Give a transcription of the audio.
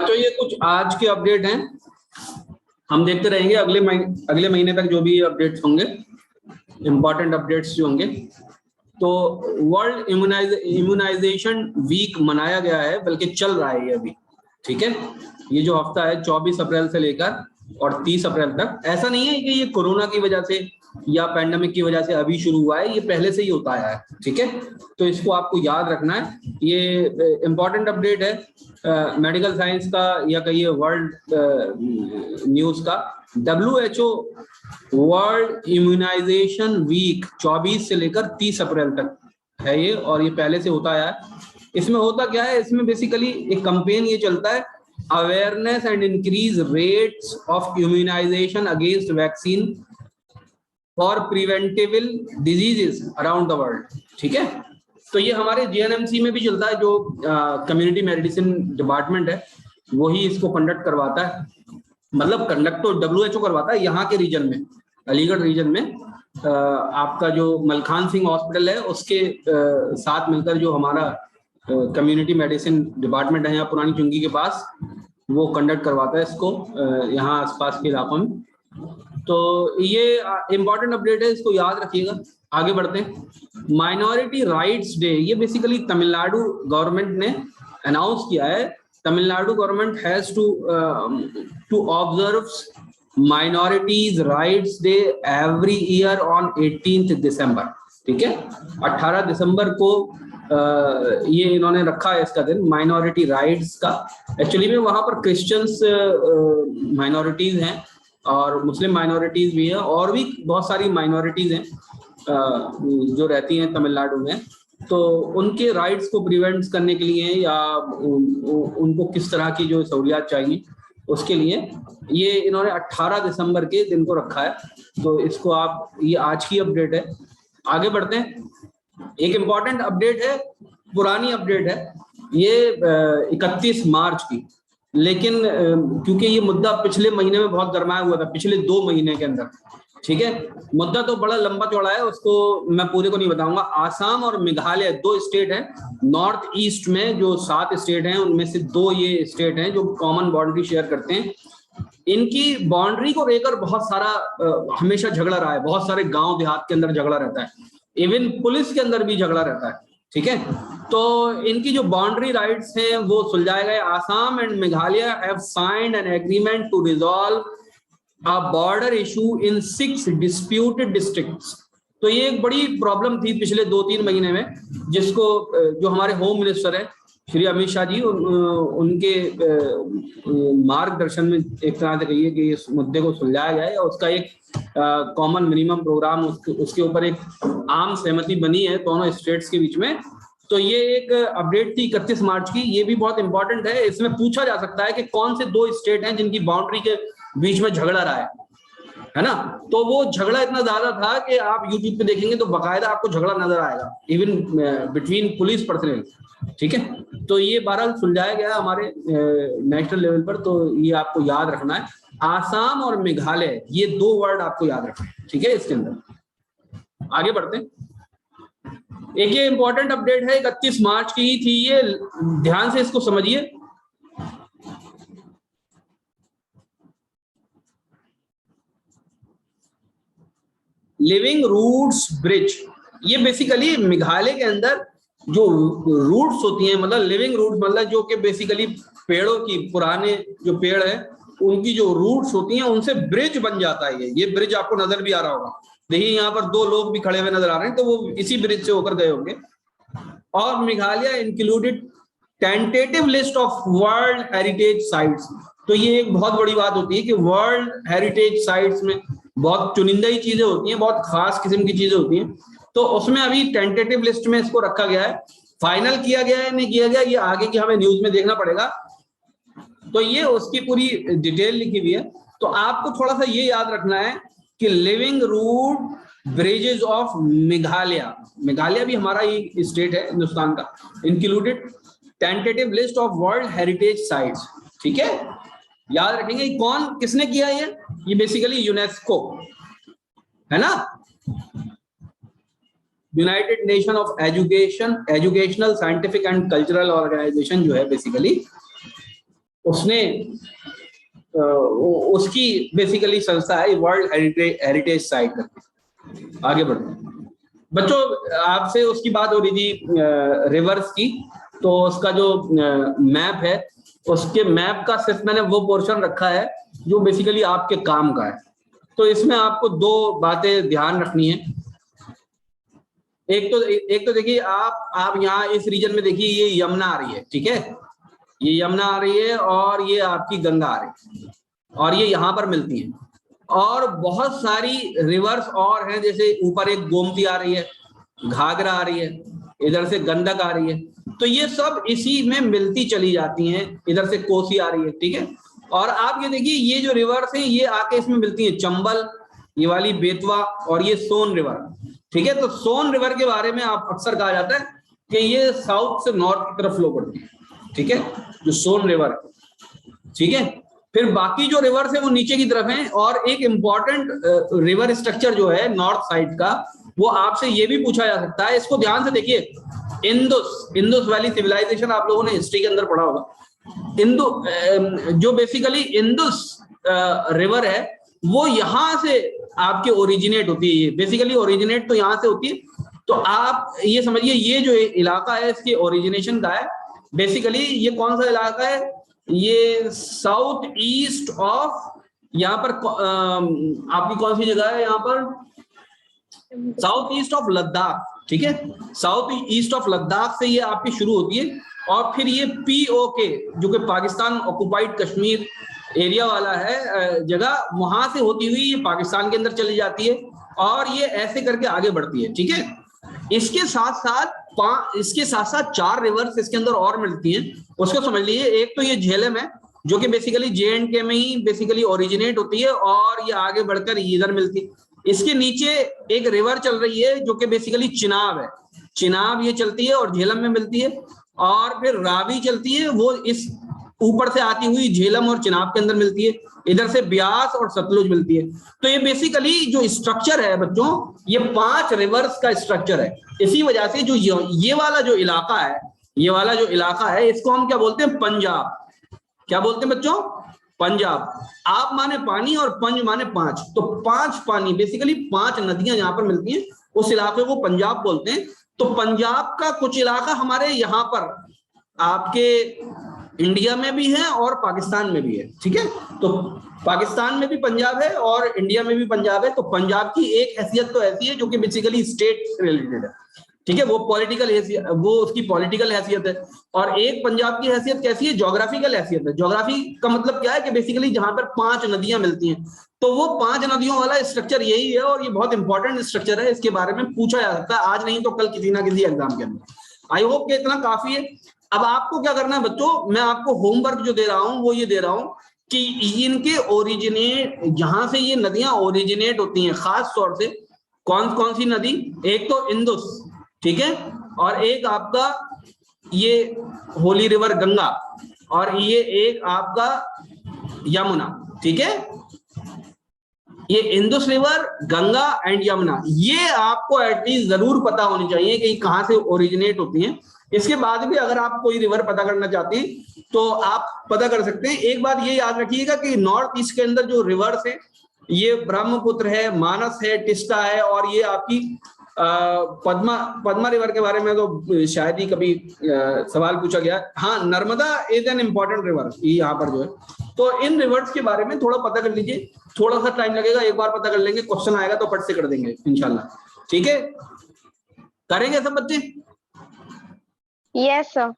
तो ये कुछ आज के अपडेट हैं, हम देखते रहेंगे अगले महीने तक जो भी अपडेट्स होंगे, इंपॉर्टेंट अपडेट्स जो होंगे। तो वर्ल्ड इम्यूनाइजेशन वीक मनाया गया है, बल्कि चल रहा है ये अभी, ठीक है। ये जो हफ्ता है 24 अप्रैल से लेकर और 30 अप्रैल तक। ऐसा नहीं है कि ये कोरोना की वजह से या पैंडेमिक की वजह से अभी शुरू हुआ है, ये पहले से ही होता आया है, ठीक है। तो इसको आपको याद रखना है, ये इंपॉर्टेंट अपडेट है मेडिकल साइंस का या कहिए वर्ल्ड न्यूज का। WHO वर्ल्ड इम्यूनाइजेशन वीक 24 से लेकर 30 अप्रैल तक है ये, और ये पहले से होता आया है। इसमें होता क्या है, इसमें बेसिकली एक कैंपेन ये चलता है, awareness and increase rates of immunization against vaccine for preventable diseases around the world, ठीक है। तो ये हमारे JNMC में भी चलता है, जो कम्युनिटी मेडिसिन डिपार्टमेंट है वही इसको कंडक्ट करवाता है। मतलब कंडक्ट तो WHO करवाता है यहाँ के रीजन में, अलीगढ़ रीजन में। आपका जो मलखान सिंह हॉस्पिटल है उसके साथ मिलकर जो हमारा कम्युनिटी मेडिसिन डिपार्टमेंट है यहाँ पुरानी चुंगी के पास, वो कंडक्ट करवाता है इसको यहाँ आसपास के इलाकों में। तो ये इंपॉर्टेंट अपडेट है, इसको याद रखिएगा। आगे बढ़ते हैं। माइनॉरिटी राइट्स डे, ये बेसिकली तमिलनाडु गवर्नमेंट ने अनाउंस किया है। Tamil Nadu government has to observe minorities rights day every year on 18 December, ठीक है। 18 दिसंबर को ये इन्होंने रखा है इसका दिन, माइनॉरिटी राइट्स का। एक्चुअली में वहां पर क्रिश्चियंस माइनॉरिटीज हैं और मुस्लिम माइनॉरिटीज भी है, और भी बहुत सारी माइनॉरिटीज हैं जो रहती हैं तमिलनाडु में। तो उनके राइट्स को प्रिवेंट करने के लिए या उनको किस तरह की जो सहूलियात चाहिए उसके लिए ये इन्होंने 18 दिसंबर के दिन को रखा है। तो इसको आप, ये आज की अपडेट है। आगे बढ़ते हैं। एक इम्पॉर्टेंट अपडेट है, पुरानी अपडेट है ये 31 मार्च की, लेकिन क्योंकि ये मुद्दा पिछले महीने में बहुत गरमाया हुआ था, पिछले 2 महीने के अंदर, ठीक है। मुद्दा तो बड़ा लंबा चौड़ा है, उसको मैं पूरे को नहीं बताऊंगा। आसाम और मेघालय 2 स्टेट हैं नॉर्थ ईस्ट में, जो 7 स्टेट हैं उनमें से 2 ये स्टेट हैं जो कॉमन बाउंड्री शेयर करते हैं। इनकी बाउंड्री को लेकर बहुत सारा हमेशा झगड़ा रहा है, बहुत सारे गांव देहात के अंदर झगड़ा रहता है, इवन पुलिस के अंदर भी झगड़ा रहता है, ठीक है। तो इनकी जो बाउंड्री राइट्स हैं वो सुलझाए गए। Assam and Meghalaya have signed an agreement to resolve a border issue in 6 disputed districts. तो ये एक बड़ी प्रॉब्लम थी पिछले 2-3 महीने में, जिसको जो हमारे होम मिनिस्टर है श्री अमित शाह जी, उनके मार्गदर्शन में एक तरह से कहिए कि इस मुद्दे को सुलझाया जाए और उसका एक कॉमन मिनिमम प्रोग्राम, उसके ऊपर एक आम सहमति बनी है दोनों स्टेट्स के बीच में। तो ये एक अपडेट थी 31 मार्च की, ये भी बहुत इंपॉर्टेंट है। इसमें पूछा जा सकता है कि कौन से 2 स्टेट हैं जिनकी बाउंड्री के बीच में झगड़ा रहा है ना। तो वो झगड़ा इतना ज्यादा था कि आप यूट्यूब पे देखेंगे तो बकायदा आपको झगड़ा नजर आएगा, इवन बिटवीन पुलिस पर्सनल, ठीक है। तो ये बहरहाल सुलझाया गया हमारे नेशनल लेवल पर, तो ये आपको याद रखना है। आसाम और मेघालय, ये 2 वर्ड आपको याद रखना है, ठीक है इसके अंदर। आगे बढ़ते हैं। एक ये इंपॉर्टेंट अपडेट है, 31 मार्च की ही थी ये, ध्यान से इसको समझिए। लिविंग रूट्स ब्रिज, ये बेसिकली मेघालय के अंदर जो रूट्स होती हैं, मतलब लिविंग रूट्स मतलब जो कि बेसिकली पेड़ों की, पुराने जो पेड़ है उनकी जो रूट्स होती हैं उनसे ब्रिज बन जाता है। ये ब्रिज आपको नजर भी आ रहा होगा, देखिए यहाँ पर 2 लोग भी खड़े हुए नजर आ रहे हैं, तो वो इसी ब्रिज से होकर गए होंगे। और Meghalaya included tentative list of world heritage sites. तो ये एक बहुत बड़ी बात होती है कि वर्ल्ड हेरिटेज साइट्स में बहुत चुनिंदा ही चीजें होती हैं, बहुत खास किस्म की चीजें होती हैं। तो उसमें अभी टेंटेटिव लिस्ट में इसको रखा गया है। फाइनल किया गया है नहीं किया गया, ये आगे की हमें न्यूज में देखना पड़ेगा। तो ये उसकी पूरी डिटेल लिखी हुई है। तो आपको थोड़ा सा ये याद रखना है कि living root bridges of Meghalaya, Meghalaya भी हमारा ही स्टेट है हिंदुस्तान का, included tentative list of world heritage sites, ठीक है। याद रखेंगे कौन किसने किया ये बेसिकली यूनेस्को है ना, united nation of educational scientific and cultural organization जो है बेसिकली उसने उसकी बेसिकली संस्था है वर्ल्ड हेरिटेज साइट करके। आगे बढ़ते हैं बच्चों, आपसे उसकी बात हो रही थी रिवर्स की, तो उसका जो मैप है, उसके मैप का सिर्फ मैंने वो पोर्शन रखा है जो बेसिकली आपके काम का है। तो इसमें आपको दो बातें ध्यान रखनी है। एक तो देखिए, आप यहाँ इस रीजन में देखिए, ये यमुना आ रही है, ठीक है, ये यमुना आ रही है और ये आपकी गंगा आ रही है और ये यहाँ पर मिलती है। और बहुत सारी रिवर्स और हैं, जैसे ऊपर एक गोमती आ रही है, घाघरा आ रही है, इधर से गंडक आ रही है, तो ये सब इसी में मिलती चली जाती हैं। इधर से कोसी आ रही है, ठीक है। और आप ये देखिए, ये जो रिवर्स हैं ये आके इसमें मिलती है, चंबल, ये वाली बेतवा और ये सोन रिवर, ठीक है। तो सोन रिवर के बारे में आप अक्सर कहा जाता है कि ये साउथ से नॉर्थ की तरफ फ्लो करती है, ठीक है, जो सोन रिवर, ठीक है। फिर बाकी जो रिवर्स है वो नीचे की तरफ हैं। और एक इंपॉर्टेंट रिवर स्ट्रक्चर जो है नॉर्थ साइड का, वो आपसे ये भी पूछा जा सकता है, इसको ध्यान से देखिए। इंडस वैली सिविलाइजेशन आप लोगों ने हिस्ट्री के अंदर पढ़ा होगा। जो बेसिकली इंडस रिवर है वो यहां से आपके ओरिजिनेट होती है, बेसिकली ओरिजिनेट तो यहां से होती है। तो आप ये समझिए, ये जो इलाका है इसके ओरिजिनेशन का है। बेसिकली ये कौन सा इलाका है, ये साउथ ईस्ट ऑफ, यहाँ पर आपकी कौन सी जगह है, यहाँ पर साउथ ईस्ट ऑफ लद्दाख, ठीक है। साउथ ईस्ट ऑफ लद्दाख से ये आपकी शुरू होती है और फिर ये POK, जो कि पाकिस्तान ऑक्युपाइड कश्मीर एरिया वाला है जगह, वहां से होती हुई ये पाकिस्तान के अंदर चली जाती है और ये ऐसे करके आगे बढ़ती है, ठीक है। इसके साथ साथ 4 रिवर्स इसके अंदर और मिलती हैं, उसको समझ लीजिए। एक तो ये झेलम है, जो कि बेसिकली JNK में ही बेसिकली ओरिजिनेट होती है और ये आगे बढ़कर इधर मिलती है। इसके नीचे एक रिवर चल रही है जो कि बेसिकली चिनाब है, चिनाब ये चलती है और झेलम में मिलती है। और फिर रावी चलती है, वो इस ऊपर से आती हुई झेलम और चिनाब के अंदर मिलती है। इधर से ब्यास और सतलुज मिलती है। तो ये बेसिकली जो स्ट्रक्चर है बच्चों, ये 5 रिवर्स का स्ट्रक्चर है। इसी वजह से जो ये वाला जो इलाका है, ये वाला जो इलाका है, इसको हम क्या बोलते हैं, पंजाब। क्या बोलते हैं बच्चों, पंजाब। आप माने पानी और पंज माने 5, तो 5 पानी, बेसिकली 5 नदियां जहां पर मिलती हैं उस इलाके को पंजाब बोलते हैं। तो पंजाब का कुछ इलाका हमारे यहाँ पर आपके इंडिया में भी है और पाकिस्तान में भी है, ठीक है। तो पाकिस्तान में भी पंजाब है और इंडिया में भी पंजाब है। तो पंजाब की एक हैसियत तो ऐसी है जो कि बेसिकली स्टेट से रिलेटेड है, ठीक है, वो पॉलिटिकल हैसियत, वो उसकी पॉलिटिकल हैसियत है। और एक पंजाब की हैसियत कैसी है, ज्योग्राफिकल हैसियत है। ज्योग्राफी का मतलब क्या है कि बेसिकली जहां पर 5 नदियां मिलती हैं, तो वो 5 नदियों वाला स्ट्रक्चर यही है और ये बहुत इंपॉर्टेंट स्ट्रक्चर है। इसके बारे में पूछा जा सकता है, आज नहीं तो कल किसी ना किसी एग्जाम के अंदर। आई होप कि इतना काफी है। अब आपको क्या करना है बच्चों, मैं आपको होमवर्क जो दे रहा हूं वो ये दे रहा हूं कि इनके ओरिजिनेट, जहां से ये नदियां ओरिजिनेट होती हैं, खास तौर से कौन कौन सी नदी, एक तो इंदुस, ठीक है, और एक आपका ये होली रिवर गंगा, और ये एक आपका यमुना, ठीक है। ये Indus river, Ganga and Yamuna, ये आपको एटलीस्ट जरूर पता होनी चाहिए कि कहां से ओरिजिनेट होती हैं। इसके बाद भी अगर आप कोई रिवर पता करना चाहते हैं तो आप पता कर सकते हैं। एक बात ये याद रखिएगा कि नॉर्थ ईस्ट के अंदर जो रिवर्स है, ये ब्रह्मपुत्र है, मानस है, टिस्टा है, और ये आपकी पद्मा रिवर के बारे में तो शायद ही कभी सवाल पूछा गया। हाँ, Narmada is an important river यहाँ पर जो है। तो इन रिवर्स के बारे में थोड़ा पता कर लीजिए, थोड़ा सा टाइम लगेगा, एक बार पता कर लेंगे, क्वेश्चन आएगा तो फट से कर देंगे इंशाल्लाह, ठीक है। करेंगे सब बच्चे? Yes sir.